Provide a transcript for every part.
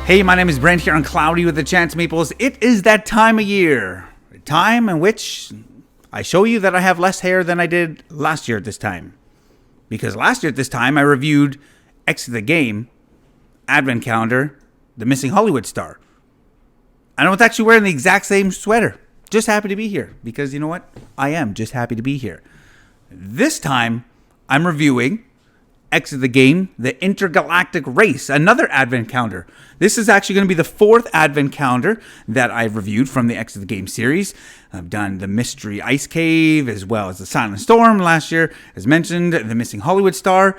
Hey, my name is Brent here on Cloudy with the Chance of Meeples. It is that time of year, a time in which I show you that I have less hair than I did last year at this time. Because last year at this time, I reviewed Exit the Game, Advent Calendar, The Missing Hollywood Star. And I was actually wearing the exact same sweater. Just happy to be here. Because you know what? I am just happy to be here. This time, I'm reviewing Exit the Game, the Intergalactic Race, another Advent Calendar. This is actually going to be the fourth Advent Calendar that I've reviewed from the Exit the Game series. I've done the Mystery Ice Cave as well as the Silent Storm last year. As mentioned, the Missing Hollywood Star.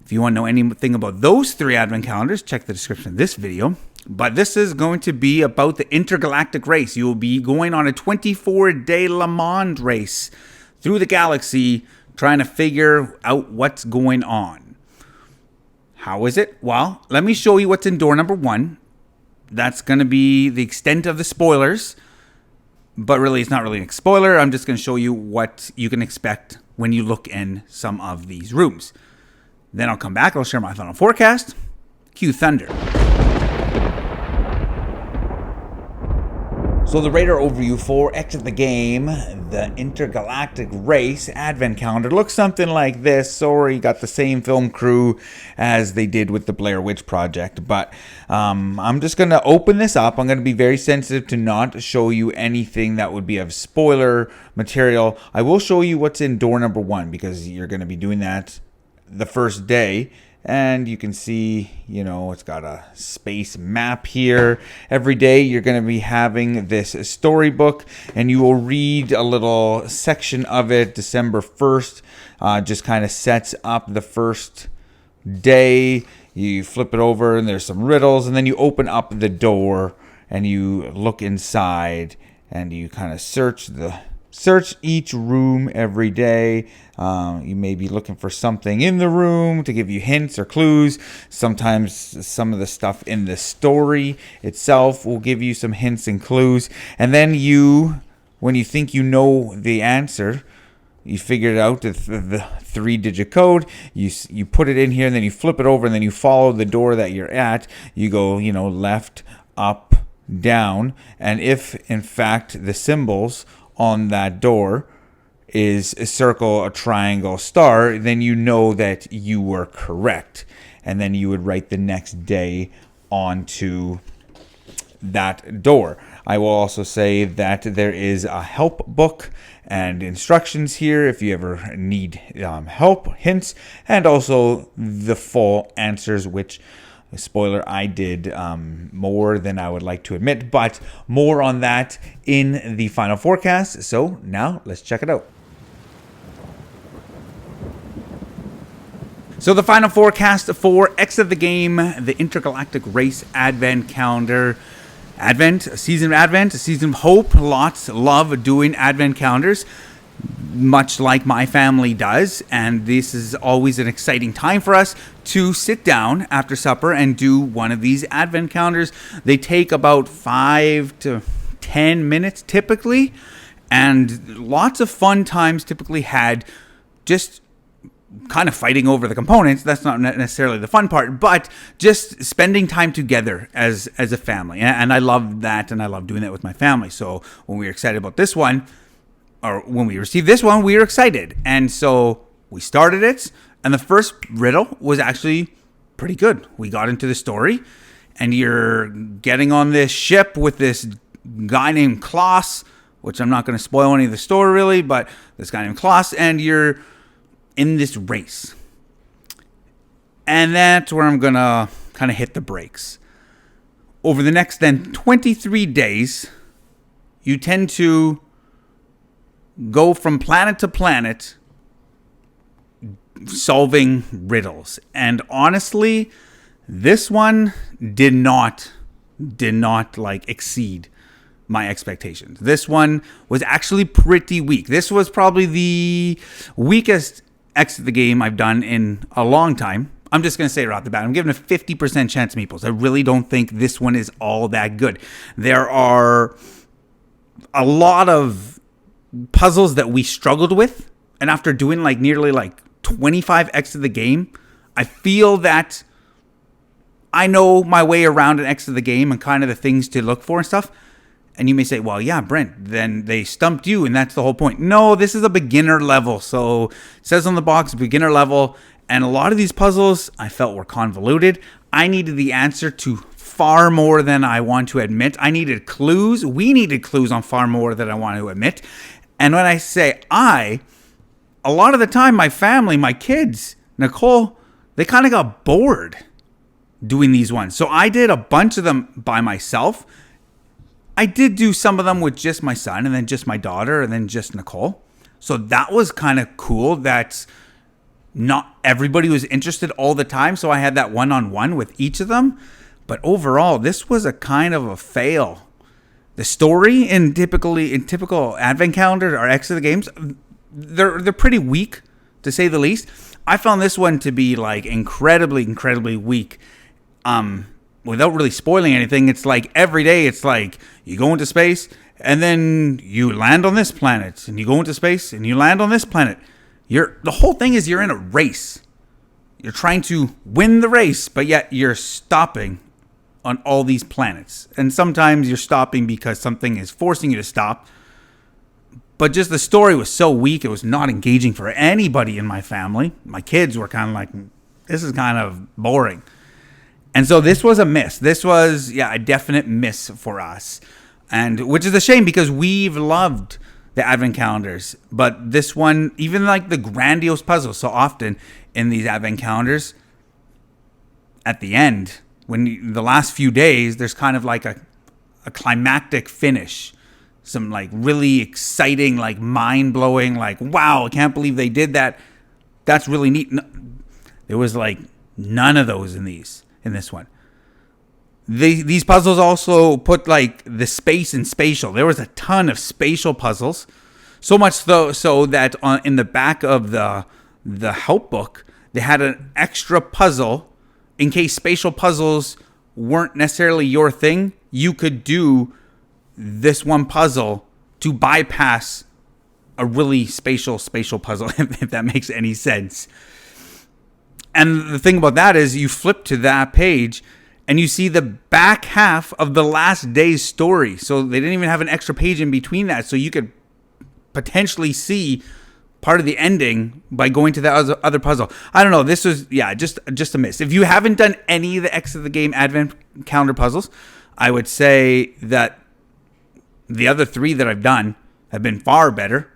If you want to know anything about those three Advent Calendars, check the description of this video. But this is going to be about the Intergalactic Race. You will be going on a 24-day Le Mans race through the galaxy, trying to figure out what's going on. How is it? Well, let me show you what's in door number 1. That's going to be the extent of the spoilers. But really, it's not really a spoiler. I'm just going to show you what you can expect when you look in some of these rooms. Then I'll come back. I'll share my final forecast. Cue thunder. So the radar overview for Exit the Game, the Intergalactic Race Advent Calendar looks something like this. Sorry, got the same film crew as they did with the Blair Witch Project. But I'm just going to open this up. I'm going to be very sensitive to not show you anything that would be of spoiler material. I will show you what's in door number 1 because you're going to be doing that the first day. And you can see, it's got a space map here. Every day you're going to be having this storybook, and you will read a little section of it. December 1st just kind of sets up the first day. You flip it over, and there's some riddles, and then you open up the door, and you look inside, and you kind of search each room every day. You may be looking for something in the room to give you hints or clues. Sometimes some of the stuff in the story itself will give you some hints and clues. And then when you think you know the answer, you figured out the 3-digit code, you put it in here, and then you flip it over, and then you follow the door that you're at. You go, left, up, down. And if, in fact, the symbols on that door is a circle, a triangle, star, then you know that you were correct. And then you would write the next day onto that door. I will also say that there is a help book and instructions here if you ever need help, hints, and also the full answers, which, spoiler, I did more than I would like to admit, but more on that in the final forecast. So now let's check it out. So the final forecast for Exit the Game, the Intergalactic Race Advent Calendar. Advent, a season of hope. Lots love doing Advent calendars, much like my family does, and this is always an exciting time for us to sit down after supper and do one of these Advent calendars. They take about 5 to 10 minutes typically, and lots of fun times typically had just kind of fighting over the components. That's not necessarily the fun part, but just spending time together as a family. And I love that, and I love doing that with my family. So when we were excited about this one, or when we received this one, we were excited. And so we started it, and the first riddle was actually pretty good. We got into the story, and you're getting on this ship with this guy named Klaus, which I'm not going to spoil any of the story really, but this guy named Klaus, and you're in this race. And that's where I'm going to kind of hit the brakes. Over the next then 23 days, you tend to go from planet to planet solving riddles. And honestly, this one did not exceed my expectations. This one was actually pretty weak. This was probably the weakest Exit the Game I've done in a long time. I'm just going to say right off the bat, I'm giving a 50% chance of Meeples. I really don't think this one is all that good. There are a lot of puzzles that we struggled with, and after doing nearly 25 Exit the Game, I feel that I know my way around an exit the game and kind of the things to look for and stuff. And you may say, well, yeah, Brent, then they stumped you, and that's the whole point. No, this is a beginner level. So it says on the box, beginner level. And a lot of these puzzles I felt were convoluted. I needed the answer to far more than I want to admit. I needed clues. We needed clues on far more than I want to admit. And when I say a lot of the time, my family, my kids, Nicole, they kind of got bored doing these ones. So I did a bunch of them by myself. I did do some of them with just my son and then just my daughter and then just Nicole. So that was kind of cool that not everybody was interested all the time. So I had that one-on-one with each of them. But overall, this was a kind of a fail. The story in typical advent calendar or exit the games, they're pretty weak, to say the least. I found this one to be like incredibly weak. Without really spoiling anything, it's like every day it's like you go into space and then you land on this planet, and you go into space and you land on this planet. The whole thing is you're in a race. You're trying to win the race, but yet you're stopping on all these planets. And sometimes you're stopping because something is forcing you to stop. But just the story was so weak, it was not engaging for anybody in my family. My kids were kind of like, this is kind of boring. And so this was a miss. This was, a definite miss for us. And which is a shame because we've loved the advent calendars. But this one, even like the grandiose puzzles, so often in these advent calendars, at the end, the last few days, there's kind of like a climactic finish. Some like really exciting, like mind-blowing, like, wow, I can't believe they did that. That's really neat. There was like none of those in this one. These puzzles also put like the space and spatial. There was a ton of spatial puzzles. So much so that in the back of the help book, they had an extra puzzle in case spatial puzzles weren't necessarily your thing. You could do this one puzzle to bypass a really spatial puzzle, if that makes any sense. And the thing about that is you flip to that page and you see the back half of the last day's story. So they didn't even have an extra page in between that. So you could potentially see part of the ending by going to that other puzzle. I don't know. This was, just a miss. If you haven't done any of the exit the game advent calendar puzzles, I would say that the other 3 that I've done have been far better.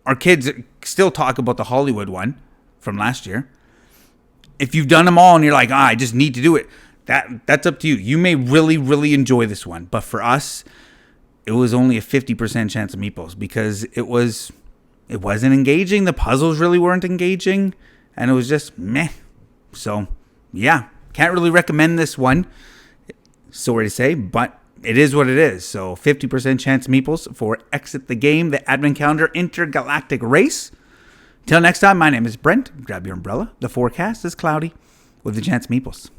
Our kids still talk about the Hollywood one from last year. If you've done them all and you're like, I just need to do it, that's up to you. You may really enjoy this one. But for us, it was only a 50% chance of meeples because it wasn't engaging. The puzzles really weren't engaging. And it was just meh. So, can't really recommend this one. Sorry to say, but it is what it is. So 50% chance of meeples for Exit the Game, the Advent Calendar Intergalactic Race. Till next time, my name is Brent. Grab your umbrella. The forecast is cloudy with a chance of meeples.